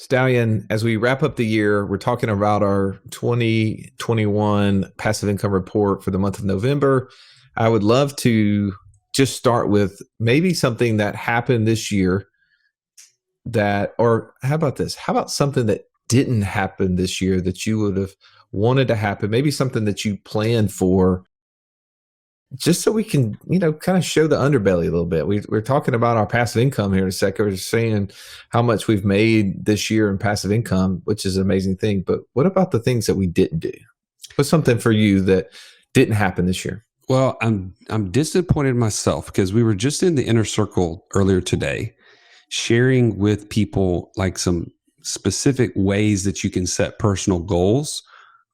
Stallion, as we wrap up the year, we're talking about our 2021 passive income report for the month of November. I would love to just start with maybe something that happened this year or how about this? How about something that didn't happen this year that you would have wanted to happen? Maybe something that you planned for, just so we can, kind of show the underbelly a little bit. We're talking about our passive income here in a second. We're saying how much we've made this year in passive income, which is an amazing thing. But what about the things that we didn't do? What's something for you that didn't happen this year? Well, I'm disappointed in myself because we were just in the inner circle earlier today, sharing with people like some specific ways that you can set personal goals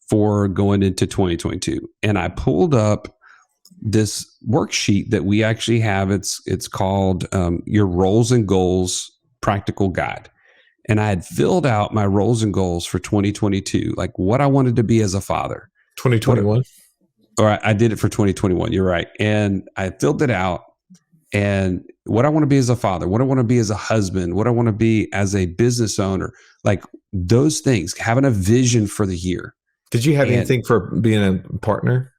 for going into 2022. And I pulled up this worksheet that we actually have. It's called your Roles and Goals Practical Guide. And I had filled out my roles and goals for 2022, like what I wanted to be as a father. 2021? Or I did it for 2021. You're right. And I filled it out, and what I want to be as a father, what I want to be as a husband, what I want to be as a business owner, like those things, having a vision for the year. Did you have anything for being a partner?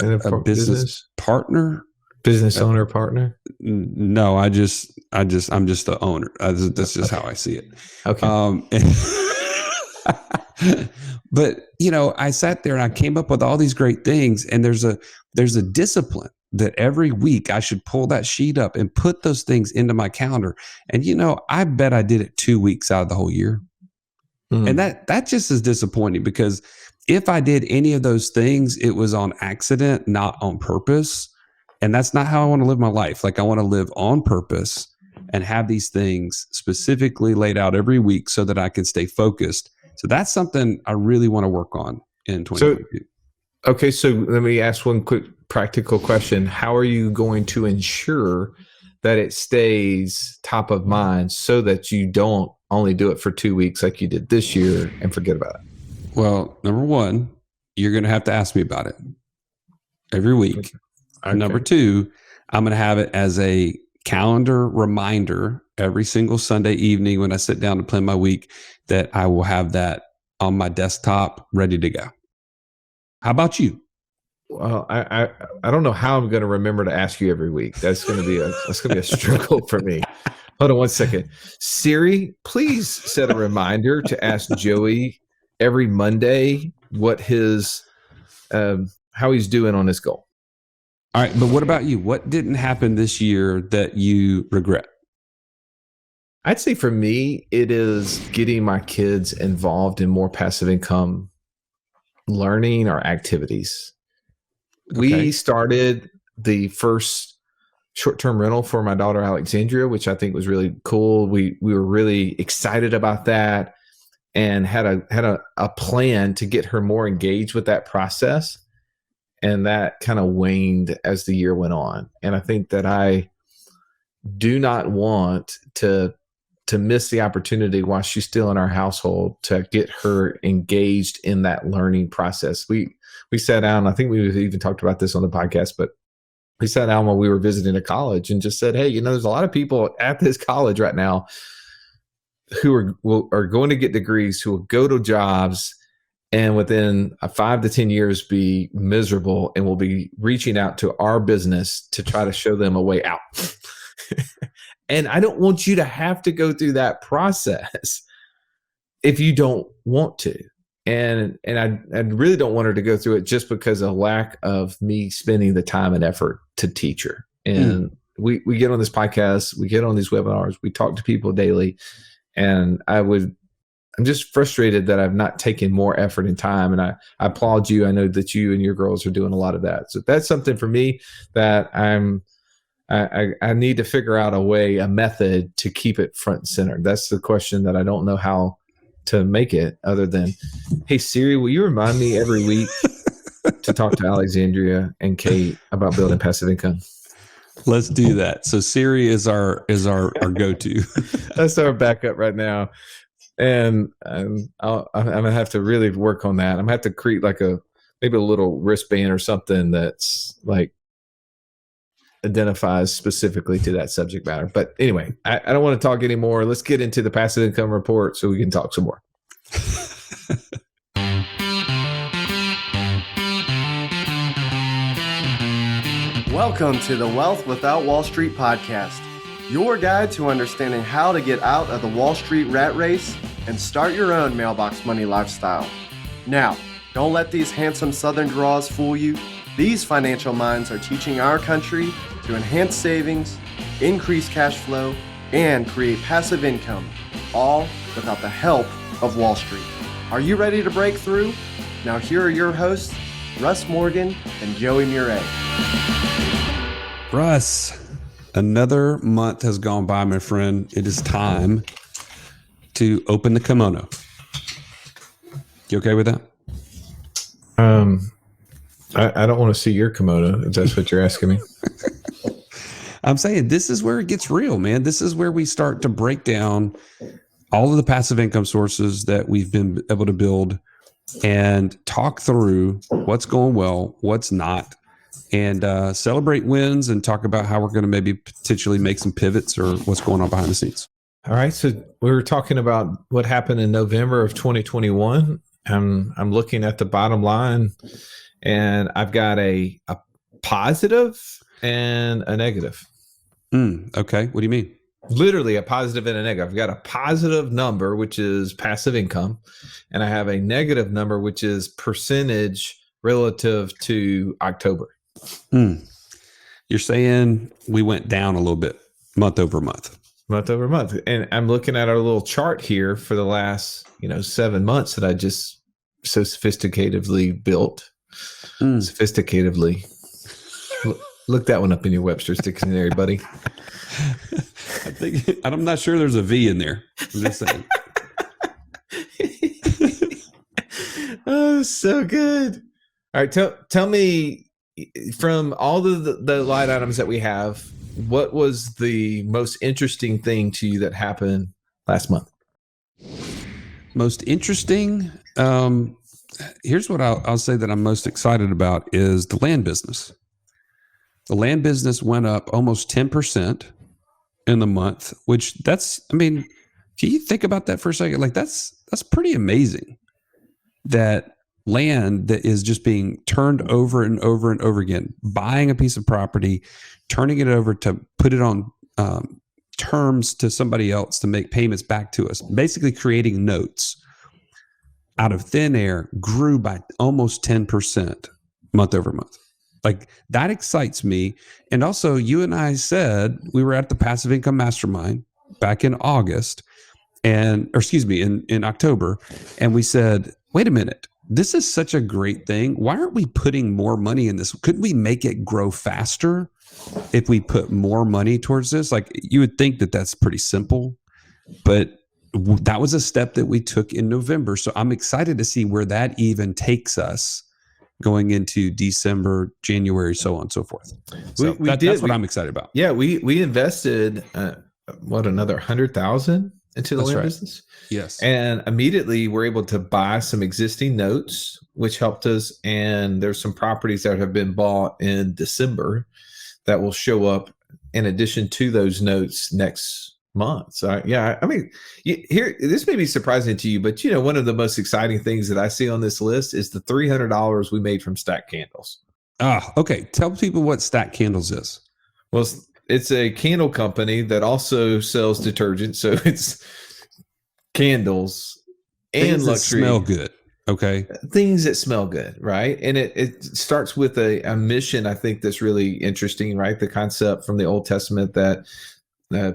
A business partner, business owner, partner? No, I'm just the owner. That's just how I see it. Okay. But I sat there and I came up with all these great things, and there's a discipline that every week I should pull that sheet up and put those things into my calendar. And I bet I did it 2 weeks out of the whole year. And that just is disappointing, because if I did any of those things, it was on accident, not on purpose. And that's not how I want to live my life. Like, I want to live on purpose and have these things specifically laid out every week so that I can stay focused. So that's something I really want to work on in 2022. So let me ask one quick practical question. How are you going to ensure that it stays top of mind so that you don't only do it for 2 weeks like you did this year and forget about it? Well, number one, you're going to have to ask me about it every week. Okay. Number two, I'm going to have it as a calendar reminder every single Sunday evening when I sit down to plan my week, that I will have that on my desktop ready to go. How about you? Well, I don't know how I'm going to remember to ask you every week. That's going to be a struggle for me. Hold on one second. Siri, please set a reminder to ask Joey every Monday what his how he's doing on his goal. All right, but what about you? What didn't happen this year that you regret? I'd say for me, it is getting my kids involved in more passive income learning or activities. Okay. We started the first short-term rental for my daughter Alexandria, which I think was really cool. We were really excited about that and had a plan to get her more engaged with that process. And that kind of waned as the year went on. And I think that I do not want to miss the opportunity while she's still in our household to get her engaged in that learning process. We sat down, I think we've even talked about this on the podcast, but we sat down while we were visiting a college and just said, hey, there's a lot of people at this college right now who are going to get degrees, who will go to jobs and within 5 to 10 years be miserable, and will be reaching out to our business to try to show them a way out. And I don't want you to have to go through that process if you don't want to. And I really don't want her to go through it just because of lack of me spending the time and effort to teach her. And we get on this podcast, we get on these webinars, we talk to people daily, and I'm just frustrated that I've not taken more effort and time. And I applaud you. I know that you and your girls are doing a lot of that. So that's something for me that I need to figure out a method to keep it front and center. That's the question that I don't know how to make it, other than, hey, Siri, will you remind me every week to talk to Alexandria and Kate about building passive income? Let's do that. So Siri is our go-to. That's our backup right now. And I'm going to have to really work on that. I'm going to have to create maybe a little wristband or something that's like identifies specifically to that subject matter. But anyway, I don't want to talk anymore. Let's get into the passive income report so we can talk some more. Welcome to the Wealth Without Wall Street podcast, your guide to understanding how to get out of the Wall Street rat race and start your own mailbox money lifestyle. Now, don't let these handsome Southern draws fool you. These financial minds are teaching our country to enhance savings, increase cash flow, and create passive income, all without the help of Wall Street. Are you ready to break through? Now here are your hosts, Russ Morgan and Joey Murray. Russ, another month has gone by, my friend. It is time to open the kimono. You okay with that? I don't want to see your kimono, if that's what you're asking me. I'm saying this is where it gets real, man. This is where we start to break down all of the passive income sources that we've been able to build and talk through what's going well, what's not, and celebrate wins and talk about how we're going to maybe potentially make some pivots or what's going on behind the scenes. All right. So we were talking about what happened in November of 2021. I'm looking at the bottom line, and I've got a positive and a negative. Okay. What do you mean? Literally a positive and a negative. I've got a positive number, which is passive income, and I have a negative number, which is percentage relative to October. You're saying we went down a little bit month over month. Month over month. And I'm looking at our little chart here for the last, 7 months that I just so sophisticatedly built. Sophisticatedly. Look that one up in your Webster's dictionary, buddy. I'm not sure there's a V in there. I'm just saying. Oh, so good. All right. Tell me, from all the line items that we have, what was the most interesting thing to you that happened last month? Most interesting? Here's what I'll say that I'm most excited about is the land business. The land business went up almost 10% in the month, which can you think about that for a second? Like that's pretty amazing that land that is just being turned over and over and over again, buying a piece of property, turning it over to put it on terms to somebody else to make payments back to us, basically creating notes out of thin air, grew by almost 10% month over month. Like that excites me. And also you and I said we were at the Passive Income Mastermind back in August in October. And we said, wait a minute, this is such a great thing. Why aren't we putting more money in this? Couldn't we make it grow faster if we put more money towards this? Like you would think that that's pretty simple, but that was a step that we took in November. So I'm excited to see where that even takes us going into December, January, so on and so forth. So that's what I'm excited about. Yeah, we invested another 100,000 into the land business. Yes, and immediately we're able to buy some existing notes, which helped us. And there's some properties that have been bought in December that will show up in addition to those notes next month. So here, this may be surprising to you, but one of the most exciting things that I see on this list is the $300 we made from Stack Candles. Okay. Tell people what Stack Candles is. Well, it's a candle company that also sells detergent. So it's candles and things luxury. That smell good. Okay. Things that smell good, right? And it starts with a mission, I think, that's really interesting, right? The concept from the Old Testament that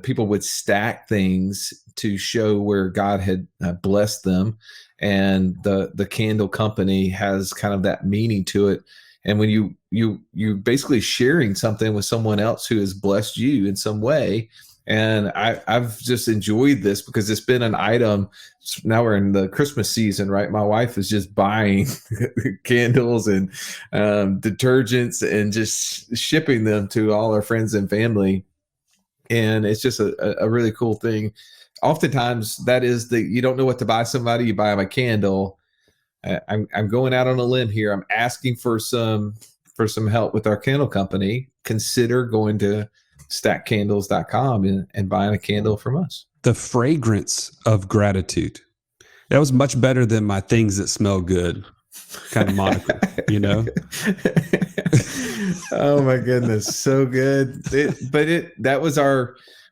people would stack things to show where God had blessed them. And the candle company has kind of that meaning to it. And when you're basically sharing something with someone else who has blessed you in some way. And I've just enjoyed this because it's been an item. Now we're in the Christmas season, right? My wife is just buying candles and detergents and just shipping them to all our friends and family. And it's just a really cool thing. Oftentimes that is you don't know what to buy somebody, you buy them a candle. I'm going out on a limb here. I'm asking for some help with our candle company consider going to stackcandles.com and buying a candle from us. The fragrance of gratitude. That was much better than my things that smell good kind of moniker, you know? Oh my goodness. So good. That was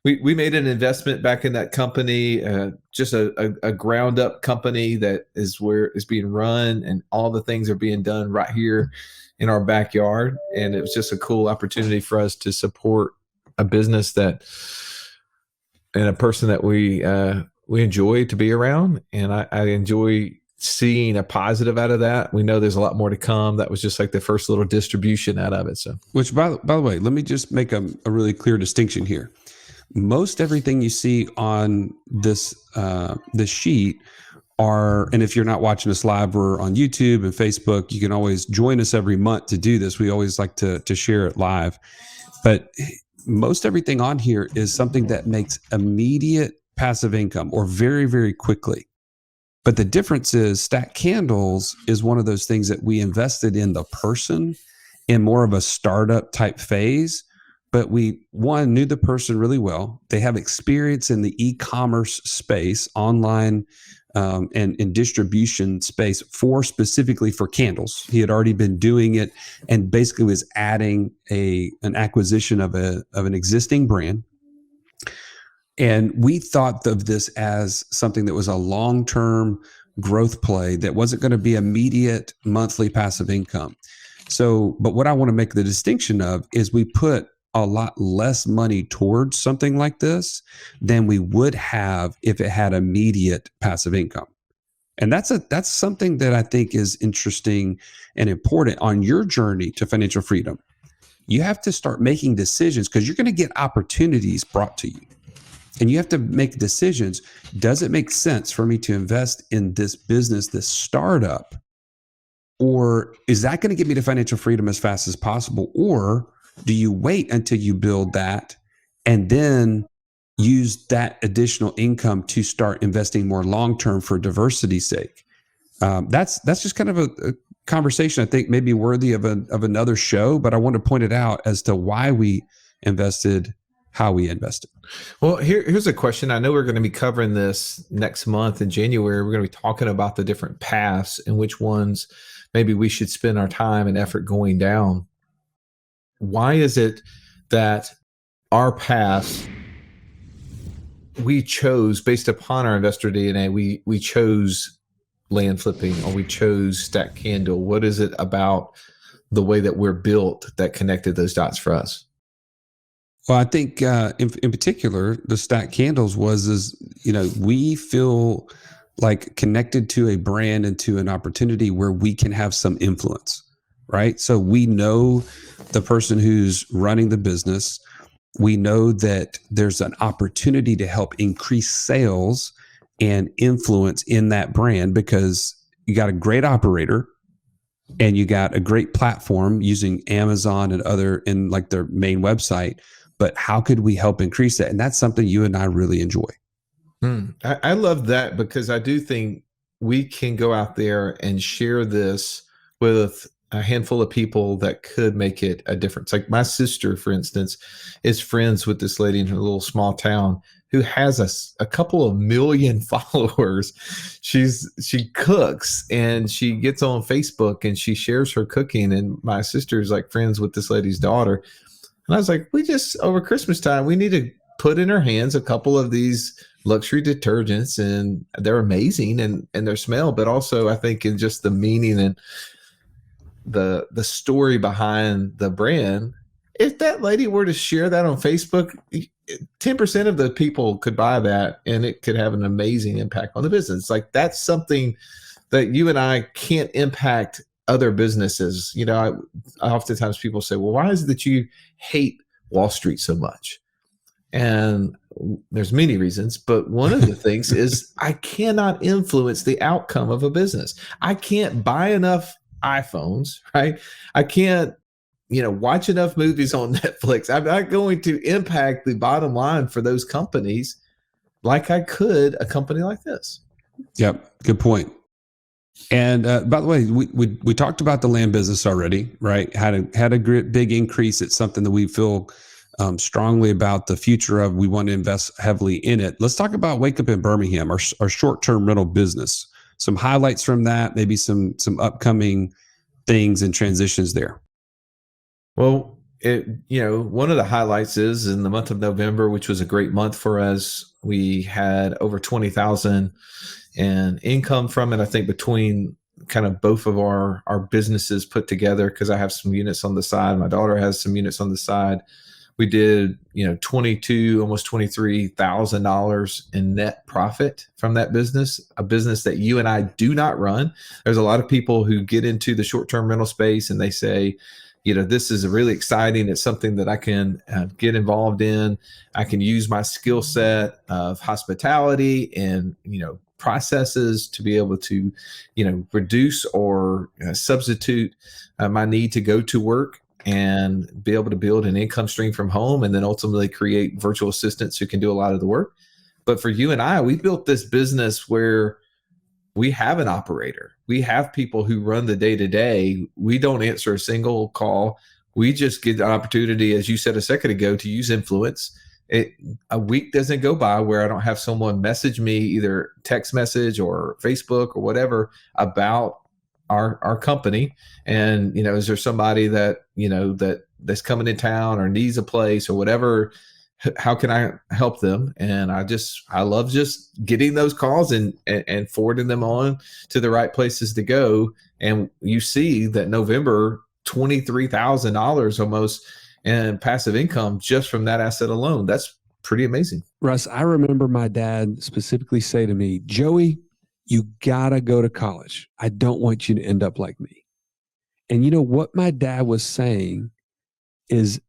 we made an investment back in that company, just a ground up company that is where it's being run, and all the things are being done right here in our backyard. And it was just a cool opportunity for us to support a business and a person that we enjoy to be around. And I enjoy seeing a positive out of that. We know there's a lot more to come. That was just like the first little distribution out of it. So, which by the way, let me just make a really clear distinction here. Most everything you see on this sheet are, and if you're not watching us live, we're on YouTube and Facebook. You can always join us every month to do this. We always like to share it live. But most everything on here is something that makes immediate passive income or very, very quickly. But the difference is Stack Candles is one of those things that we invested in the person in more of a startup type phase. But we, one, knew the person really well. They have experience in the e-commerce space, online and distribution space specifically for candles. He had already been doing it and basically was adding an acquisition of an existing brand. And we thought of this as something that was a long-term growth play that wasn't going to be immediate monthly passive income. So, but what I want to make the distinction of is we put a lot less money towards something like this than we would have if it had immediate passive income. And that's something that I think is interesting and important on your journey to financial freedom. You have to start making decisions because you're going to get opportunities brought to you. And you have to make decisions. Does it make sense for me to invest in this business, this startup? Or is that going to get me to financial freedom as fast as possible? Or do you wait until you build that and then use that additional income to start investing more long-term for diversity's sake? That's just kind of a conversation I think maybe worthy of another show, but I want to point it out as to why we invested, how we invested. Well, here's a question. I know we're going to be covering this next month in January. We're going to be talking about the different paths and which ones maybe we should spend our time and effort going down. Why is it that our path we chose based upon our investor DNA? We chose land flipping, or we chose Stack Candle. What is it about the way that we're built that connected those dots for us? Well, I think in particular, the Stack Candles we feel like connected to a brand and to an opportunity where we can have some influence, right? So we know the person who's running the business. We know that there's an opportunity to help increase sales and influence in that brand because you got a great operator and you got a great platform using Amazon and other in like their main website. But how could we help increase that? And that's something you and I really enjoy. I love that because I do think we can go out there and share this with a handful of people that could make it a difference. Like my sister, for instance, is friends with this lady in her little small town who has a couple of million followers. She cooks and she gets on Facebook and she shares her cooking. And my sister is like friends with this lady's daughter. And I was like, over Christmas time, we need to put in her hands a couple of these luxury detergents, and they're amazing and their smell, but also I think in just the meaning and the story behind the brand. If that lady were to share that on Facebook, 10% of the people could buy that and it could have an amazing impact on the business. Like that's something that you and I can't impact other businesses. You know, oftentimes people say, well, why is it that you hate Wall Street so much? And there's many reasons, but one of the things is I cannot influence the outcome of a business. I can't buy enough iPhones, right? I can't, watch enough movies on Netflix. I'm not going to impact the bottom line for those companies like I could a company like this. Yep. Good point. And by the way, we talked about the land business already, right? Had a big increase. It's something that we feel strongly about the future of. We want to invest heavily in it. Let's talk about Wake Up in Birmingham, our short-term rental business. Some highlights from that, maybe some upcoming things and transitions there. Well, one of the highlights is in the month of November, which was a great month for us. We had over 20,000 in income from it. I think between kind of both of our businesses put together, because I have some units on the side, my daughter has some units on the side. We did, almost $23,000 in net profit from that business, a business that you and I do not run. There's a lot of people who get into the short-term rental space and they say, this is really exciting. It's something that I can get involved in. I can use my skill set of hospitality and, processes to be able to, reduce or substitute my need to go to work and be able to build an income stream from home, and then ultimately create virtual assistants who can do a lot of the work. But for you and I, we built this business where we have an operator. We have people who run the day-to-day. We don't answer a single call. We just get an opportunity, as you said a second ago, to use influence. A week doesn't go by where I don't have someone message me, either text message or Facebook or whatever, about our company. And, is there somebody that, that's coming in town or needs a place or whatever? How can I help them? And I love just getting those calls and forwarding them on to the right places to go. And you see that November, $23,000 almost in passive income just from that asset alone. That's pretty amazing. Russ, I remember my dad specifically say to me, Joey, you gotta go to college. I don't want you to end up like me. And what my dad was saying is,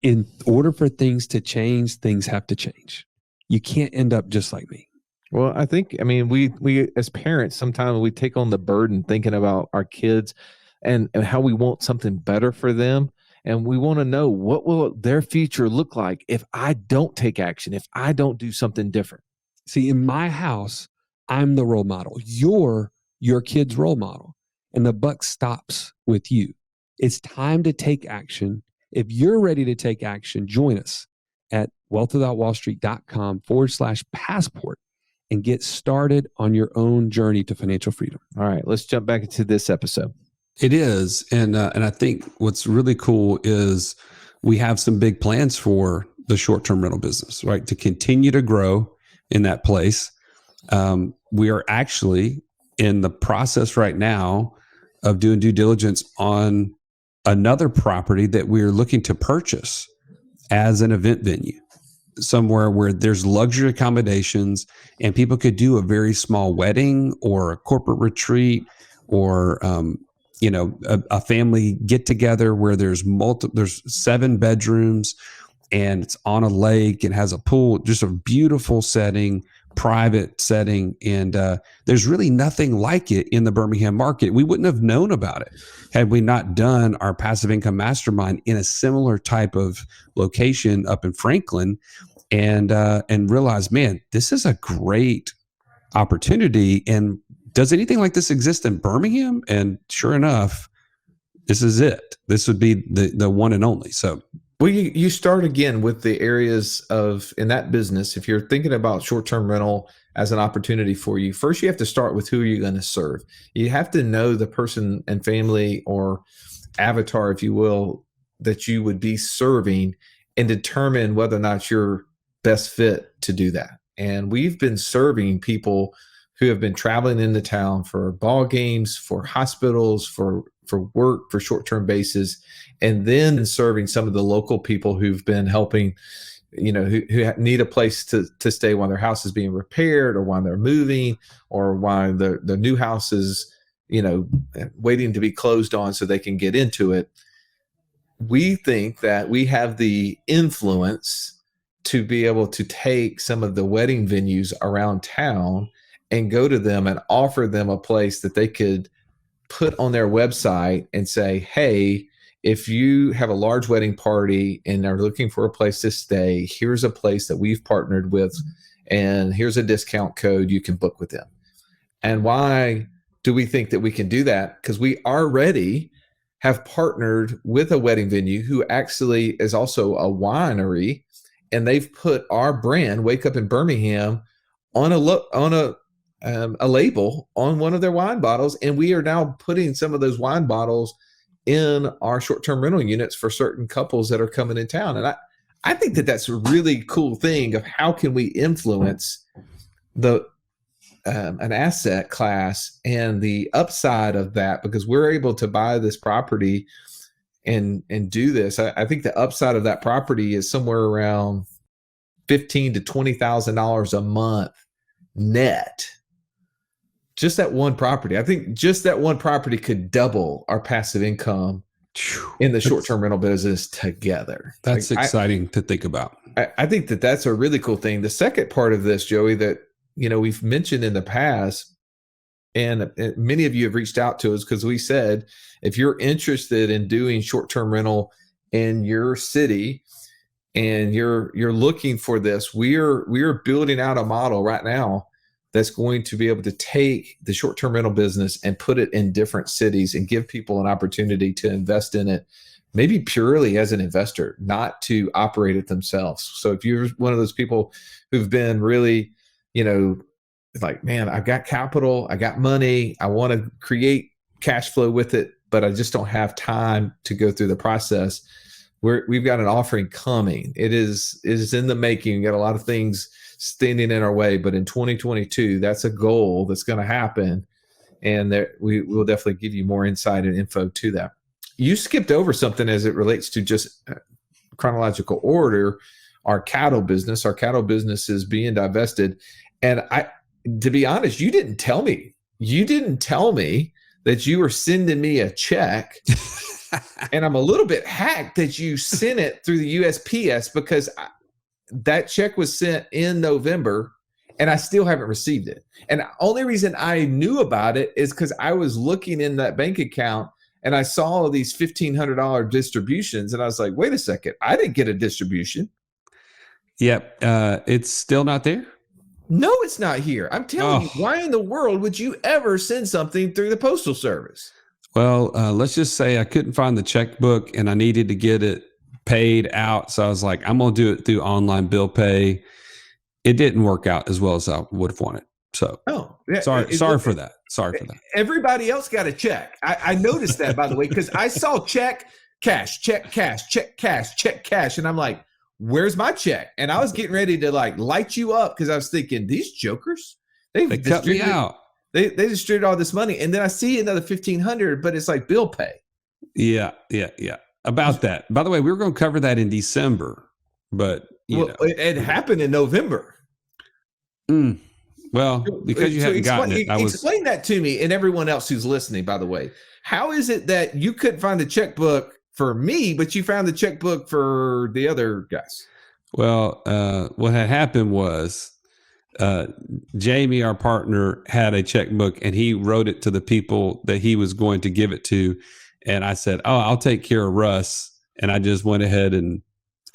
in order for things to change, things have to change. You can't end up just like me. Well, I think, we as parents, sometimes we take on the burden thinking about our kids and how we want something better for them. And we want to know, what will their future look like if I don't take action, if I don't do something different? See, in my house, I'm the role model. You're your kid's role model. And the buck stops with you. It's time to take action. If you're ready to take action, join us at wealthwithoutwallstreet.com/passport and get started on your own journey to financial freedom. All right, let's jump back into this episode. It is. And I think what's really cool is we have some big plans for the short-term rental business, right? To continue to grow in that place. We are actually in the process right now of doing due diligence on another property that we're looking to purchase as an event venue, somewhere where there's luxury accommodations and people could do a very small wedding or a corporate retreat or, a family get together where there's 7 bedrooms and it's on a lake and has a pool, just a beautiful setting, private setting. And there's really nothing like it in the Birmingham market. We wouldn't have known about it had we not done our passive income mastermind in a similar type of location up in Franklin, and realized, man, this is a great opportunity. And does anything like this exist in Birmingham? And sure enough, this is it. This would be the one and only. So, well, you start again with the areas in that business. If you're thinking about short-term rental as an opportunity for you, first you have to start with who you're going to serve. You have to know the person and family or avatar, if you will, that you would be serving, and determine whether or not you're best fit to do that. And we've been serving people who have been traveling into town for ball games, for hospitals, for work, for short-term bases, and then serving some of the local people who've been helping, who need a place to stay while their house is being repaired, or while they're moving, or while the new house is, waiting to be closed on so they can get into it. We think that we have the influence to be able to take some of the wedding venues around town and go to them and offer them a place that they could put on their website and say, hey, if you have a large wedding party and are looking for a place to stay, here's a place that we've partnered with, and here's a discount code you can book with them. And why do we think that we can do that? Because we already have partnered with a wedding venue who actually is also a winery, and they've put our brand, Wake Up in Birmingham, on a label on one of their wine bottles, and we are now putting some of those wine bottles in our short-term rental units for certain couples that are coming in town. And I think that that's a really cool thing of how can we influence the an asset class and the upside of that, because we're able to buy this property and do this. I think the upside of that property is somewhere around $15,000 to $20,000 a month net. Just that one property. I think just that one property could double our passive income in the short-term rental business together. That's exciting to think about. I think that that's a really cool thing. The second part of this, Joey, that we've mentioned in the past, and many of you have reached out to us because we said, if you're interested in doing short-term rental in your city and you're looking for this, we're building out a model right now that's going to be able to take the short-term rental business and put it in different cities and give people an opportunity to invest in it, maybe purely as an investor, not to operate it themselves. So if you're one of those people who've been really, like, man, I've got capital, I got money, I want to create cash flow with it, but I just don't have time to go through the process. We've got an offering coming. It is in the making. We got a lot of things standing in our way, but in 2022, that's a goal that's going to happen, and we will definitely give you more insight and info to that. You skipped over something as it relates to just chronological order. Our cattle business is being divested, and to be honest, you didn't tell me that you were sending me a check. And I'm a little bit hacked that you sent it through the USPS, because that check was sent in November and I still haven't received it. And the only reason I knew about it is because I was looking in that bank account and I saw all these $1,500 distributions, and I was like, wait a second, I didn't get a distribution. Yep. It's still not there? No, it's not here. I'm telling you, why in the world would you ever send something through the Postal Service? Well, let's just say I couldn't find the checkbook and I needed to get it paid out. So I was like, I'm going to do it through online bill pay. It didn't work out as well as I would have wanted. So sorry for that. Everybody else got a check. I noticed that, by the way, because I saw check, cash, check, cash, check, cash, check, cash. And I'm like, where's my check? And I was getting ready to light you up, because I was thinking, these jokers, they cut me out. They distributed all this money, and then I see another $1,500, but it's like bill pay. Yeah. About that. By the way, we were going to cover that in December, but it happened in November. Well, because you hadn't gotten it, explain that to me and everyone else who's listening. By the way, how is it that you couldn't find the checkbook for me, but you found the checkbook for the other guys? Well, what had happened was, Jamie, our partner, had a checkbook and he wrote it to the people that he was going to give it to. And I said, I'll take care of Russ. And I just went ahead and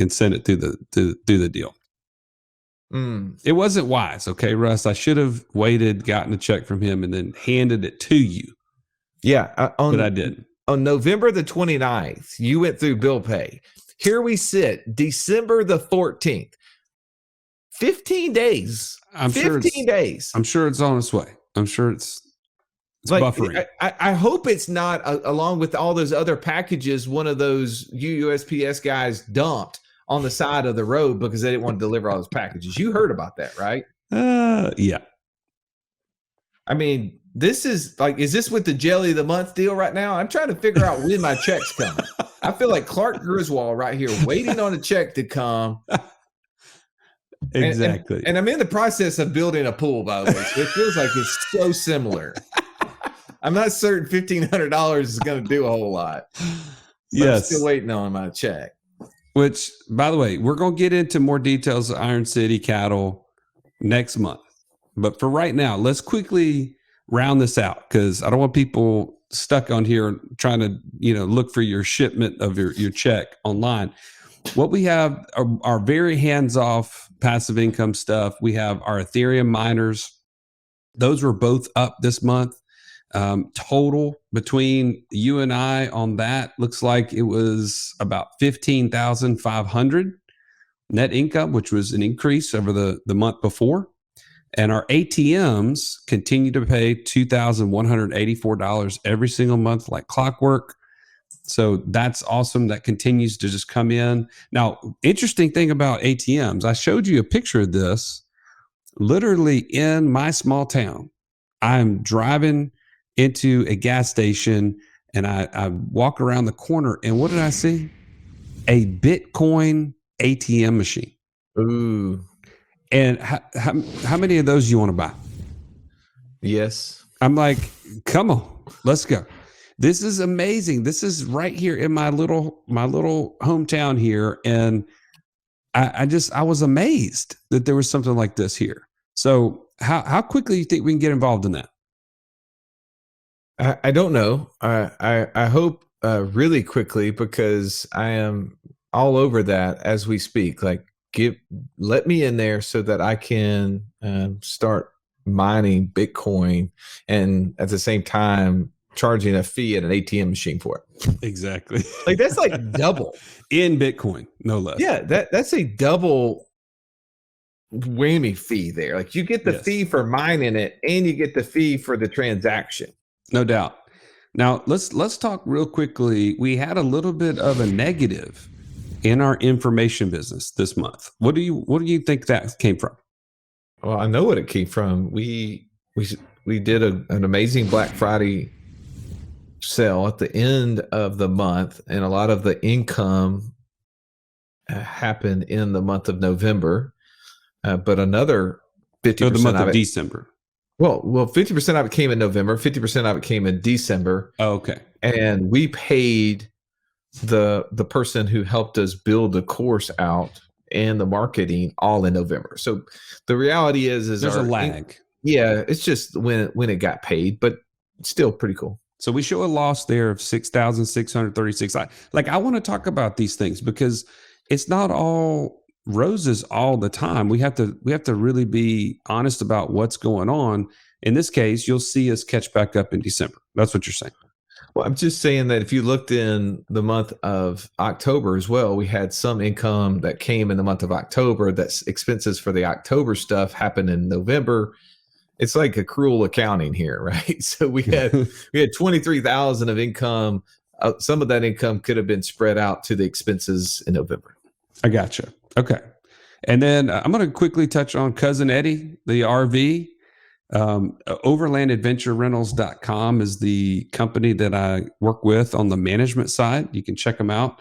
sent it through the deal. It wasn't wise. Okay, Russ, I should have waited, gotten a check from him, and then handed it to you. Yeah. But I didn't. On November the 29th, you went through bill pay. Here we sit, December the 14th. 15 days. 15 days. I'm sure it's on its way. I'm sure it's buffering. I hope it's not, along with all those other packages, one of those USPS guys dumped on the side of the road because they didn't want to deliver all those packages. You heard about that, right? Yeah. I mean, this is is this with the jelly of the month deal right now? I'm trying to figure out when my check's coming. I feel like Clark Griswold right here, waiting on a check to come. Exactly. And I'm in the process of building a pool, by the way. So it feels like it's so similar. I'm not certain $1,500 is going to do a whole lot. Yes. I'm still waiting on my check. Which, by the way, we're going to get into more details of Iron City cattle next month. But for right now, let's quickly round this out, because I don't want people stuck on here trying to, look for your shipment of your check online. What we have are very hands-off passive income stuff. We have our Ethereum miners. Those were both up this month. Total between you and I on that looks like it was about 15,500 net income, which was an increase over the month before. And our ATMs continue to pay $2,184 every single month, like clockwork. So that's awesome. That continues to just come in. Now, interesting thing about ATMs, I showed you a picture of this literally in my small town. I'm driving into a gas station and I walk around the corner, and what did I see? A Bitcoin ATM machine. Ooh. And how many of those you want to buy? Yes. I'm like, come on, let's go. This is amazing. This is right here in my little hometown here. And I was amazed that there was something like this here. So how quickly do you think we can get involved in that? I don't know. I hope really quickly, because I am all over that as we speak. Like, let me in there so that I can start mining Bitcoin, and at the same time charging a fee at an ATM machine for it. Exactly. Like, that's like double in Bitcoin, no less. Yeah, that's a double whammy fee there. Like, you get the fee for mining it, and you get the fee for the transaction. No doubt. Now let's talk real quickly. We had a little bit of a negative in our information business this month. What do you think that came from? Well, I know what it came from. We did an amazing Black Friday sale at the end of the month, and a lot of the income happened in the month of November, but another 50% the month of it, December. Well, 50% of it came in November, 50% of it came in December. Oh, okay. And we paid the person who helped us build the course out and the marketing all in November. So the reality is there's a lag. Yeah, it's just when it got paid, but still pretty cool. So we show a loss there of 6,636. I want to talk about these things because it's not all roses all the time. We have to really be honest about what's going on. In this case, you'll see us catch back up in December. That's what you're saying. Well, I'm just saying that if you looked in the month of October as well, we had some income that came in the month of October. That's expenses for the October stuff happened in November. It's like accrual accounting here, right? So we had 23,000 of income. Some of that income could have been spread out to the expenses in November. I gotcha. Okay. And then I'm going to quickly touch on Cousin Eddie, the RV. Overlandadventurerentals.com is the company that I work with on the management side. You can check them out.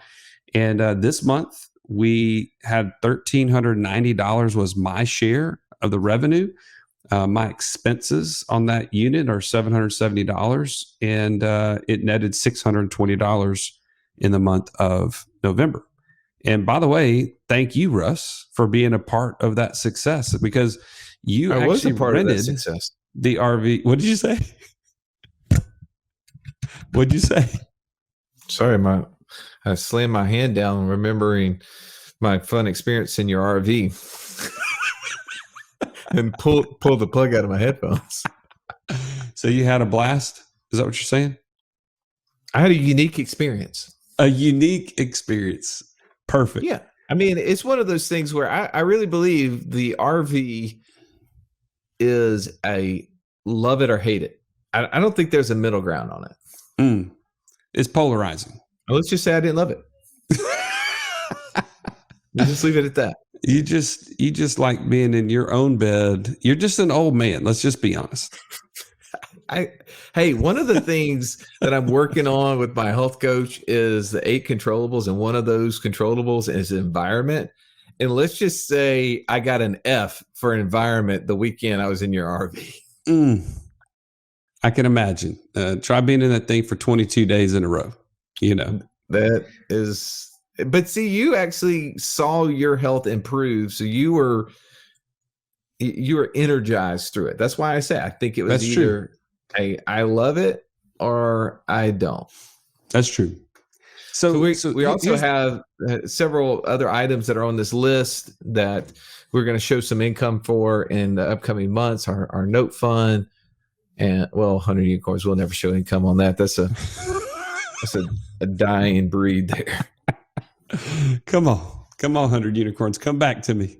And this month we had $1,390 was my share of the revenue. My expenses on that unit are $770, and it netted $620 in the month of November. And by the way, thank you, Russ, for being a part of that success, because you actually rented the RV. What did you say? What'd you say? Sorry, I slammed my hand down remembering my fun experience in your RV and pull the plug out of my headphones. So you had a blast? Is that what you're saying? I had a unique experience. A unique experience. Perfect. Yeah. I mean, it's one of those things where I really believe the RV is a love it or hate it. I don't think there's a middle ground on it. It's polarizing. Let's just say I didn't love it. We'll just leave it at that. You just like being in your own bed. You're just an old man. Let's just be honest. Hey, one of the things that I'm working on with my health coach is the 8 controllables, and one of those controllables is environment. And let's just say I got an F for environment the weekend I was in your RV. I can imagine. Try being in that thing for 22 days in a row. You know, that is, but see, you actually saw your health improve. So you were energized through it. That's why I say I think it was either I love it or I don't. That's true. So we also have several other items that are on this list that we're going to show some income for in the upcoming months. Our note fund And 100 unicorns, we'll never show income on that. That's a dying breed there. Come on, 100 unicorns, come back to me.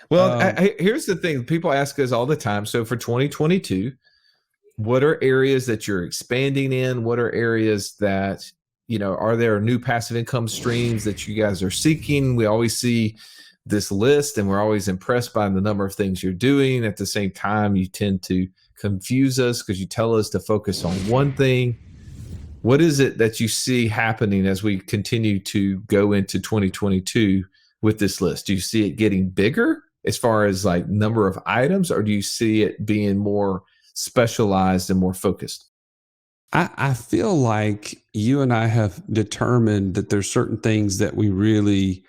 Well, here's the thing. People ask us all the time. So for 2022, what are areas that you're expanding in? What are areas that, are there new passive income streams that you guys are seeking? We always see this list and we're always impressed by the number of things you're doing. At the same time, you tend to confuse us because you tell us to focus on one thing. What is it that you see happening as we continue to go into 2022 with this list? Do you see it getting bigger as far as like number of items, or do you see it being more specialized and more focused? I feel like you and I have determined that there's certain things that we really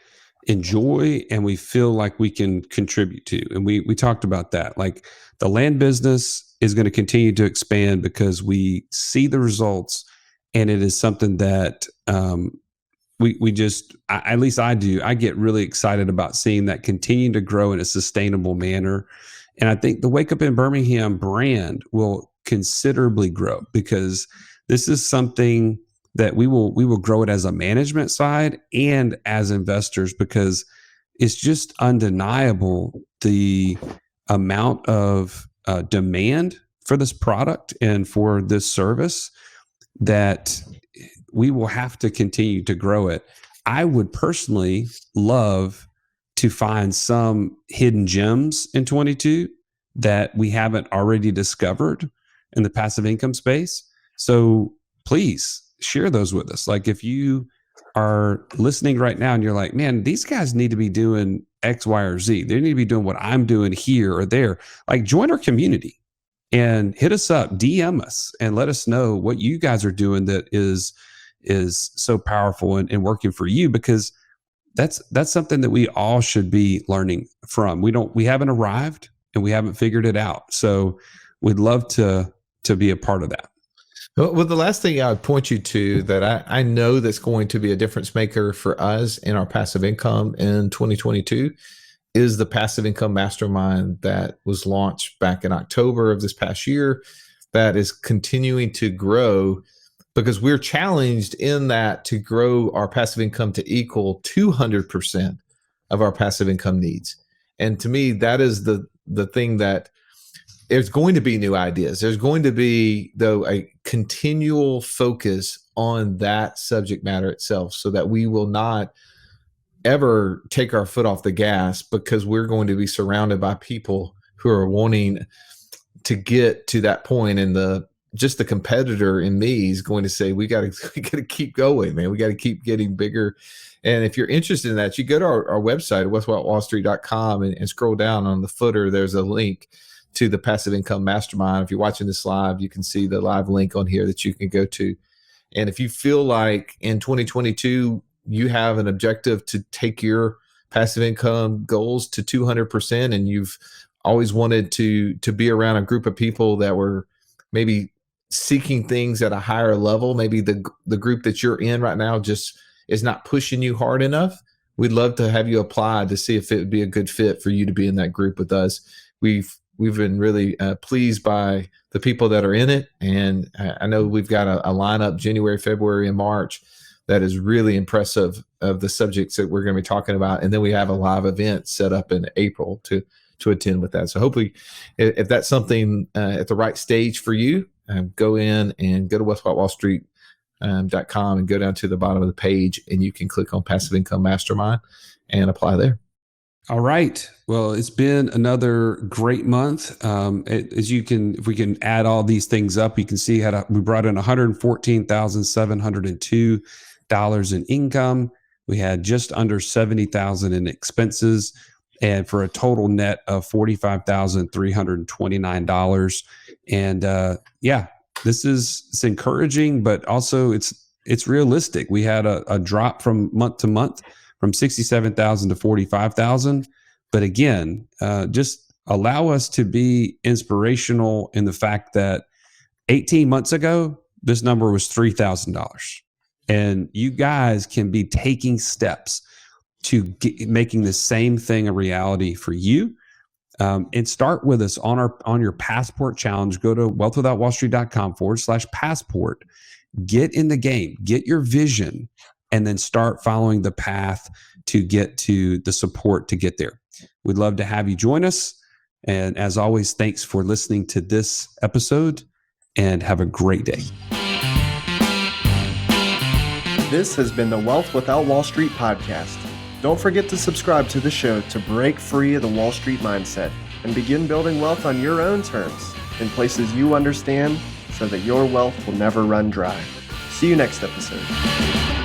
enjoy and we feel like we can contribute to. And we talked about that. Like the land business is going to continue to expand because we see the results, and it is something that we just, at least I do, I get really excited about seeing that continue to grow in a sustainable manner. And I think the Wake Up in Birmingham brand will considerably grow because this is something that we will grow it as a management side and as investors, because it's just undeniable the amount of demand for this product and for this service that we will have to continue to grow it. I would personally love to find some hidden gems in 22 that we haven't already discovered in the passive income space. So please share those with us. Like if you are listening right now and you're like, man, these guys need to be doing X, Y, or Z. They need to be doing what I'm doing here or there. Like join our community and hit us up, DM us, and let us know what you guys are doing that is so powerful and working for you, because that's something that we all should be learning from. We haven't arrived and we haven't figured it out. So we'd love to be a part of that. Well, the last thing I would point you to that I know that's going to be a difference maker for us in our passive income in 2022 is the Passive Income Mastermind that was launched back in October of this past year, that is continuing to grow, because we're challenged in that to grow our passive income to equal 200% of our passive income needs. And to me, that is the thing that there's going to be new ideas. There's going to be, though, a continual focus on that subject matter itself, so that we will not ever take our foot off the gas, because we're going to be surrounded by people who are wanting to get to that point. And the competitor in me is going to say, we got to keep going, man. We got to keep getting bigger. And if you're interested in that, you go to our website, westwellwallstreet.com, and scroll down on the footer. There's a link to the Passive Income Mastermind. If you're watching this live, you can see the live link on here that you can go to. And if you feel like in 2022, you have an objective to take your passive income goals to 200%, and you've always wanted to be around a group of people that were maybe seeking things at a higher level, maybe the group that you're in right now just is not pushing you hard enough, we'd love to have you apply to see if it would be a good fit for you to be in that group with us. We've been really pleased by the people that are in it. And I know we've got a lineup January, February, and March that is really impressive of the subjects that we're going to be talking about. And then we have a live event set up in April to attend with that. So hopefully, if that's something at the right stage for you, go in and go to westwellwallstreet.com and go down to the bottom of the page, and you can click on Passive Income Mastermind and apply there. All right. Well, it's been another great month. If we can add all these things up, you can see we brought in $114,702 in income. We had just under $70,000 in expenses, and for a total net of $45,329. And it's encouraging, but also it's realistic. We had a drop from month to month, from 67,000 to 45,000. But again, just allow us to be inspirational in the fact that 18 months ago, this number was $3,000. And you guys can be taking steps to making the same thing a reality for you. And start with us on your passport challenge. Go to wealthwithoutwallstreet.com/passport. Get in the game, get your vision, and then start following the path to get to the support to get there. We'd love to have you join us. And as always, thanks for listening to this episode, and have a great day. This has been the Wealth Without Wall Street podcast. Don't forget to subscribe to the show to break free of the Wall Street mindset and begin building wealth on your own terms in places you understand so that your wealth will never run dry. See you next episode.